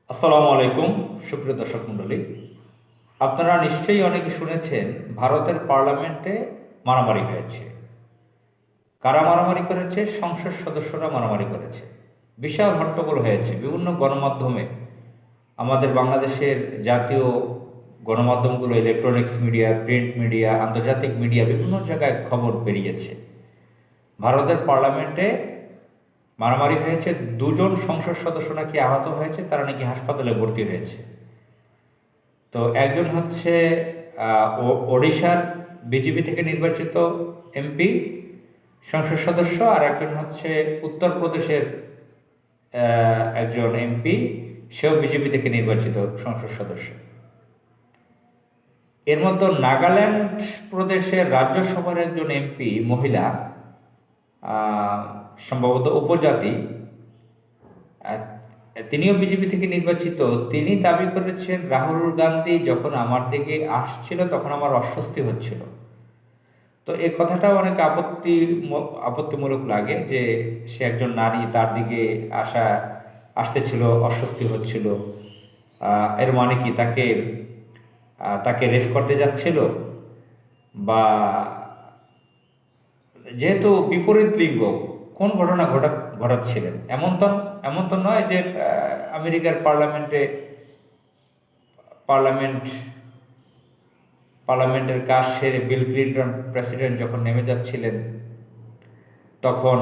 আসসালামু আলাইকুম সুপ্রিয় দর্শক মণ্ডলী। আপনারা নিশ্চয়ই অনেকে শুনেছেন ভারতের পার্লামেন্টে মারামারি হয়েছে। কারা মারামারি করেছে? সংসদ সদস্যরা মারামারি করেছে। বিশাল হট্টগোল হয়েছে। বিভিন্ন গণমাধ্যমে, আমাদের বাংলাদেশের জাতীয় গণমাধ্যমগুলো, ইলেকট্রনিক্স মিডিয়া, প্রিন্ট মিডিয়া, আন্তর্জাতিক মিডিয়া, বিভিন্ন জায়গায় খবর বেরিয়েছে ভারতের পার্লামেন্টে মারামারি হয়েছে। দুজন সংসদ সদস্য নাকি আহত হয়েছে, তারা নাকি হাসপাতালে ভর্তি হয়েছে। তো একজন হচ্ছে ওড়িশার বিজেপি থেকে নির্বাচিত এমপি সংসদ সদস্য, আর একজন হচ্ছে উত্তরপ্রদেশের একজন এমপি, সেও বিজেপি থেকে নির্বাচিত সংসদ সদস্য। এর মধ্যে নাগাল্যান্ড প্রদেশের রাজ্যসভার একজন এমপি মহিলা, সম্ভবত উপজাতি, তিনিও বিজেপি থেকে নির্বাচিত। তিনি দাবি করেছেন রাহুল গান্ধী যখন আমার দিকে আসছিল তখন আমার অস্বস্তি হচ্ছিল। তো এই কথাটাও অনেক আপত্তিমূলক লাগে যে সে একজন নারী, তার দিকে আসতেছিল, অস্বস্তি হচ্ছিল। এর মানে কি তাকে তাকে রেফ করতে যাচ্ছিল? বা যেহেতু বিপরীত লিঙ্গ, কোন ঘটনা ঘটাচ্ছিলেন? এমন তো নয় যে আমেরিকার পার্লামেন্ট পার্লামেন্টের কাজ সেরে বিল ক্লিন্টন প্রেসিডেন্ট যখন নেমে যাচ্ছিলেন তখন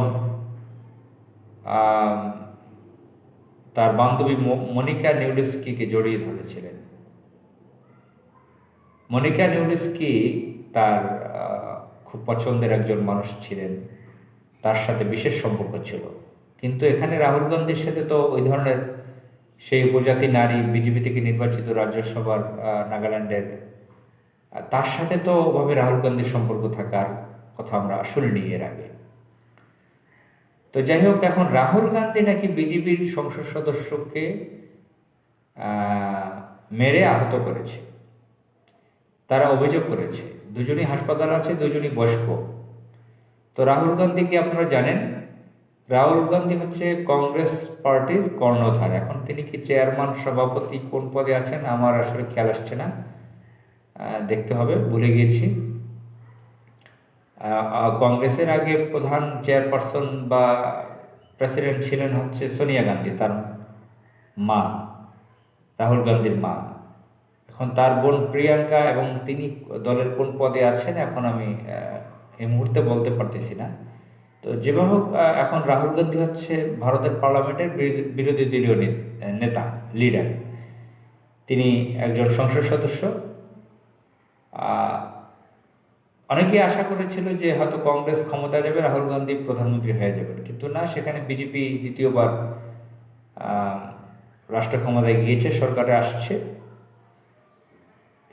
তার বান্ধবী মনিকা নিউলিস্কিকে জড়িয়ে ধরেছিলেন। মনিকা নিউলিস্কি তার খুব পছন্দের একজন মানুষ ছিলেন, তার সাথে বিশেষ সম্পর্ক ছিল। কিন্তু এখানে রাহুল গান্ধীর সাথে তো ওই ধরনের, সেই উপজাতি নারী, বিজেপি থেকে নির্বাচিত রাজ্যসভার নাগাল্যান্ডের, তার সাথে তো ওভাবে রাহুল গান্ধীর সম্পর্ক থাকার কথা আমরা শুনিনি এর আগে। তো যাই হোক, এখন রাহুল গান্ধী নাকি বিজেপির সংসদ সদস্যকে মেরে আহত করেছে, তারা অভিযোগ করেছে। দুজনই হাসপাতাল আছে, দুজনই বয়স্ক। তো রাহুল গান্ধীকে আপনারা জানেন, রাহুল গান্ধী হচ্ছে কংগ্রেস পার্টির কর্ণধার। এখন তিনি কি চেয়ারম্যান, সভাপতি, কোন পদে আছেন আমার আসলে খেয়াল আসছে না, দেখতে হবে, ভুলে গিয়েছি। কংগ্রেসের আগে প্রধান চেয়ারপারসন বা প্রেসিডেন্ট ছিলেন হচ্ছে সোনিয়া গান্ধী, তার মা, রাহুল গান্ধীর মা। এখন তার বোন প্রিয়াঙ্কা, এবং তিনি দলের কোন পদে আছেন এখন আমি এই মুহূর্তে বলতে পারতেছি না। তো যেভাবে হোক, এখন রাহুল গান্ধী হচ্ছে ভারতের পার্লামেন্টের বিরোধী দলীয় নেতা, লিডার। তিনি একজন সংসদ সদস্য। অনেকেই আশা করেছিল যে হয়তো কংগ্রেস ক্ষমতা যাবে, রাহুল গান্ধী প্রধানমন্ত্রী হয়ে যাবেন, কিন্তু না, সেখানে বিজেপি দ্বিতীয়বার রাষ্ট্র ক্ষমতায় গিয়েছে, সরকারে আসছে।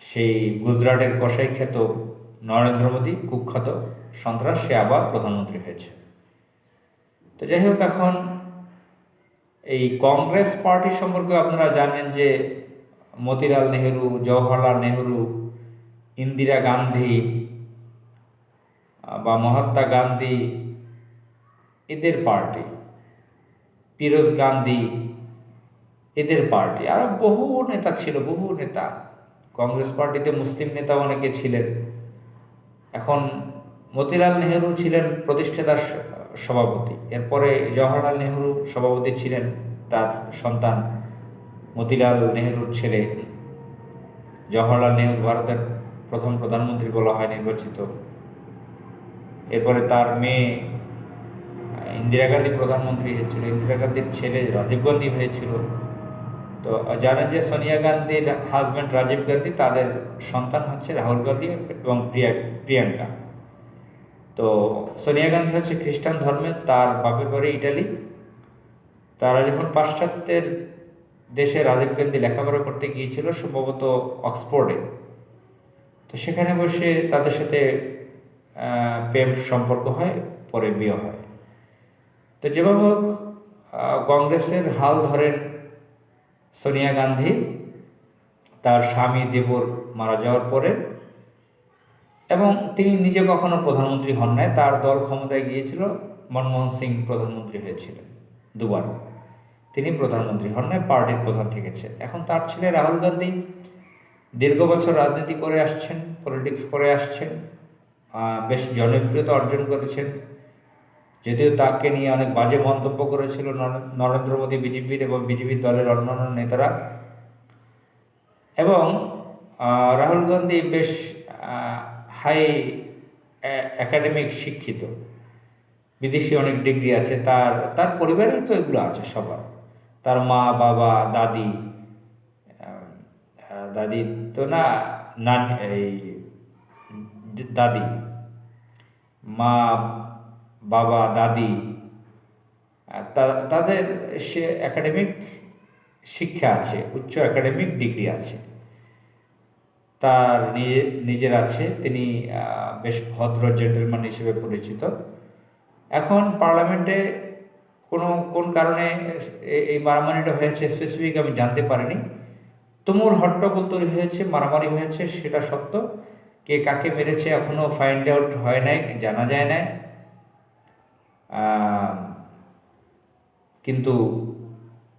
সেই গুজরাটের কসাই খ্যাত নরেন্দ্র মোদী, কুখ্যাত সন্ত্রাস, সে আবার প্রধানমন্ত্রী হয়েছে। তো যাই হোক, এখন এই কংগ্রেস পার্টি সম্পর্কে আপনারা জানেন যে মতিলাল নেহেরু, জওহরলাল নেহেরু, ইন্দিরা গান্ধী বা মহাত্মা গান্ধী, এদের পার্টি, ফিরোজ গান্ধী, এদের পার্টি। আরও বহু নেতা ছিল, বহু নেতা। কংগ্রেস পার্টিতে মুসলিম নেতা অনেকে ছিলেন। এখন মতিলাল নেহেরু ছিলেন প্রতিষ্ঠাতার সভাপতি, এরপরে জওহরলাল নেহেরু সভাপতি ছিলেন, তার সন্তান মতিলাল নেহেরুর ছেলে জওহরলাল নেহেরু ভারতের প্রথম প্রধানমন্ত্রী বলা হয়, নির্বাচিত। এরপরে তার মেয়ে ইন্দিরা গান্ধী প্রধানমন্ত্রী হয়েছিল, ইন্দিরা গান্ধীর ছেলে রাজীব গান্ধী হয়েছিল। তো জানেন যে সোনিয়া গান্ধীর হাজব্যান্ড রাজীব গান্ধী, তাদের সন্তান হচ্ছে রাহুল গান্ধী এবং প্রিয়াঙ্কা। তো সোনিয়া গান্ধী হচ্ছে খ্রিস্টান ধর্মের, তার বাপের বাড়ি ইটালি। তারা যখন পাশ্চাত্যের দেশে রাজীব গান্ধী লেখাপড়া করতে গিয়েছিল, সম্ভবত অক্সফোর্ডে, তো সেখানে বসে তাদের সাথে প্রেম সম্পর্ক হয়, পরে বিয়ে হয়। তো যেভাবে হোক, কংগ্রেসের হাল ধরেন সোনিয়া গান্ধী তার স্বামী দেবর মারা যাওয়ার পরে, এবং তিনি নিজে কখনো প্রধানমন্ত্রী হন নাই। তার দল ক্ষমতায় গিয়েছিল, মনমোহন সিং প্রধানমন্ত্রী হয়েছিলেন দুবার। তিনি প্রধানমন্ত্রী হন নাই, পার্টির প্রধান থেকেছে। এখন তার ছেলে রাহুল গান্ধী দীর্ঘ বছর রাজনীতি করে আসছেন, পলিটিক্স করে আসছেন, বেশ জনপ্রিয়তা অর্জন করেছেন। যদিও তাকে নিয়ে অনেক বাজে মন্তব্য করেছিল নরেন্দ্র মোদী, বিজেপির এবং বিজেপির দলের অন্যান্য নেতারা। এবং রাহুল গান্ধী বেশ হাই একাডেমিক শিক্ষিত, বিদেশি অনেক ডিগ্রি আছে, তার পরিবারেই তো এগুলো আছে সবার। তার মা, বাবা, দাদি, দাদি তো না, এই দাদি, মা, বাবা, দাদি, তাদের সে একাডেমিক শিক্ষা আছে, উচ্চ একাডেমিক ডিগ্রি আছে, তার নিজের আছে। তিনি বেশ ভদ্র জেন্টলম্যান হিসেবে পরিচিত। এখন পার্লামেন্টে কোন কারণে এই মারামারিটা হয়েছে স্পেসিফিক আমি জানতে পারিনি। তুমুল হট্টগোল তৈরি হয়েছে, মারামারি হয়েছে, সেটা সত্য। কে কাকে মেরেছে এখনও ফাইন্ড আউট হয় নাই, জানা যায় না। কিন্তু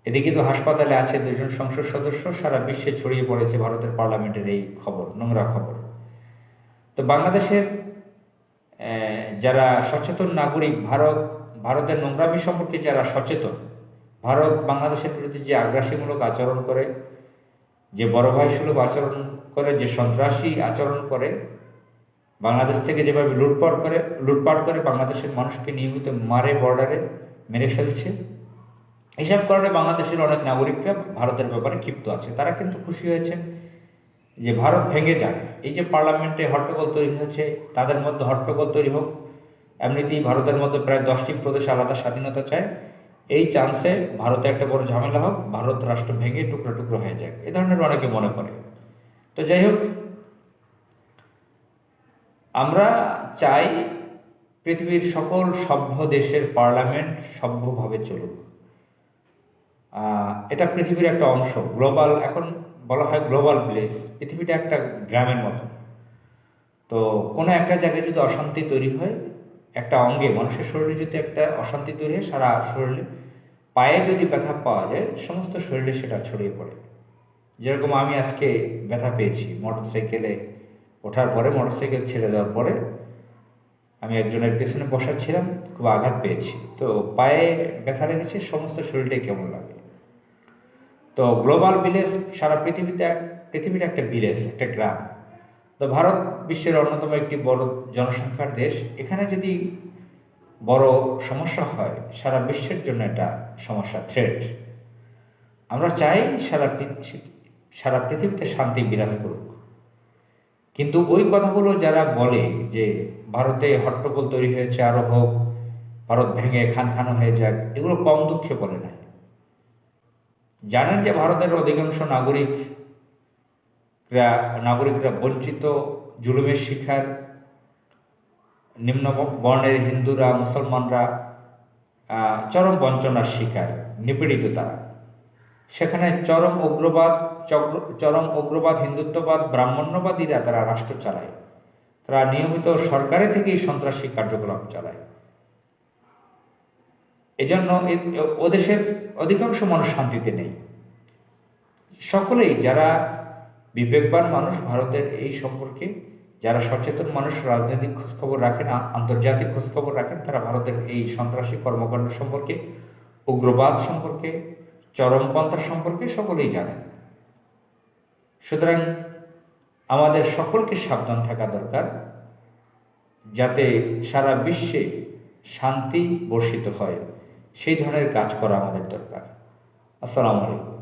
এদিকে তো হাসপাতালে আছে 2জন সংসদ সদস্য, সারা বিশ্বে ছড়িয়ে পড়েছে ভারতের পার্লামেন্টের এই খবর, নোংরা খবর। তো বাংলাদেশের যারা সচেতন নাগরিক, ভারতের নোংরামি সম্পর্কে যারা সচেতন, ভারত বাংলাদেশের বিরুদ্ধে যে আগ্রাসীমূলক আচরণ করে, যে বড় ভাই সুলভ আচরণ করে, যে সন্ত্রাসী আচরণ করে, বাংলাদেশ থেকে যেভাবে লুটপাট করে বাংলাদেশের মানুষকে নিয়মিত মারে, বর্ডারে মেরে ফেলছে, এইসব কারণে বাংলাদেশের অনেক নাগরিকরা ভারতের ব্যাপারে ক্ষিপ্ত আছে। তারা কিন্তু খুশি হয়েছেন যে ভারত ভেঙে যাক। এই যে পার্লামেন্টে হট্টগোল তৈরি হয়েছে, তাদের মধ্যে হট্টগোল তৈরি হোক। এমনিতেই ভারতের মধ্যে প্রায় 10টি প্রদেশ আলাদা স্বাধীনতা চায়। এই চান্সে ভারতে একটা বড় ঝামেলা হোক, ভারত রাষ্ট্র ভেঙে টুকরো টুকরো হয়ে যাক, এ ধরনের অনেকে মনে করে। তো যাই হোক, আমরা চাই পৃথিবীর সকল সভ্য দেশের পার্লামেন্ট সভ্যভাবে চলুক। এটা পৃথিবীর একটা অংশ, গ্লোবাল, এখন বলা হয় গ্লোবাল ভিলেজ। পৃথিবীটা একটা গ্রামের মতো। তো কোনো একটা জায়গায় যদি অশান্তি তৈরি হয়, একটা অঙ্গে, মানুষের শরীরে যদি একটা অশান্তি তৈরি হয়, সারা শরীরে, পায়ে যদি ব্যথা পাওয়া যায়, সমস্ত শরীরে সেটা ছড়িয়ে পড়ে। যেরকম আমি আজকে ব্যথা পেয়েছি মোটরসাইকেলে ওঠার পরে, মোটরসাইকেল ছেড়ে দেওয়ার পরে আমি একজনের পেছনে বসা ছিলাম, খুব আঘাত পেয়েছি। তো পায়ে ব্যথা লেগেছে, সমস্ত শরীরটাই কেমন লাগে। তো গ্লোবাল ভিলেজ, সারা পৃথিবীর একটা ভিলেজ, একটা গ্রাম। তো ভারত বিশ্বের অন্যতম একটি বড় জনসংখ্যার দেশ। এখানে যদি বড় সমস্যা হয়, সারা বিশ্বের জন্য এটা সমস্যা, থ্রেট। আমরা চাই সারা পৃথিবীতে শান্তি বিরাজ করুক। কিন্তু ওই কথাগুলো যারা বলে যে ভারতে হট্টগোল তৈরি হয়েছে, আরও হোক, ভারত ভেঙে খান হয়ে যাক, এগুলো কম দুঃখে বলে নাই। জানেন যে ভারতের অধিকাংশ নাগরিকরা বঞ্চিত, জুলুমের শিকার, নিম্ন বর্ণের হিন্দুরা, মুসলমানরা চরম বঞ্চনার শিকার, নিপীড়িত তারা। সেখানে চরম উগ্রবাদ, হিন্দুত্ববাদ, ব্রাহ্মণ্যবাদীরা তারা রাষ্ট্র চালায়। তারা নিয়মিত সরকারে থেকেই সন্ত্রাসী কার্যকলাপ চালায়। এজন্য ও দেশের অধিকাংশ মানুষ শান্তিতে নেই। সকলেই, যারা বিবেকবান মানুষ ভারতের এই সম্পর্কে, যারা সচেতন মানুষ, রাজনৈতিক খোঁজখবর রাখেন, আন্তর্জাতিক খোঁজখবর রাখেন, তারা ভারতের এই সন্ত্রাসী কর্মকাণ্ড সম্পর্কে, উগ্রবাদ সম্পর্কে, চরমপন্থা সম্পর্কে সকলেই জানেন। সুতরাং আমাদের সকলকে সাবধান থাকা দরকার, যাতে সারা বিশ্বে শান্তি বর্ষিত হয়, সেই ধরনের কাজ করা আমাদের দরকার। আসসালামু আলাইকুম।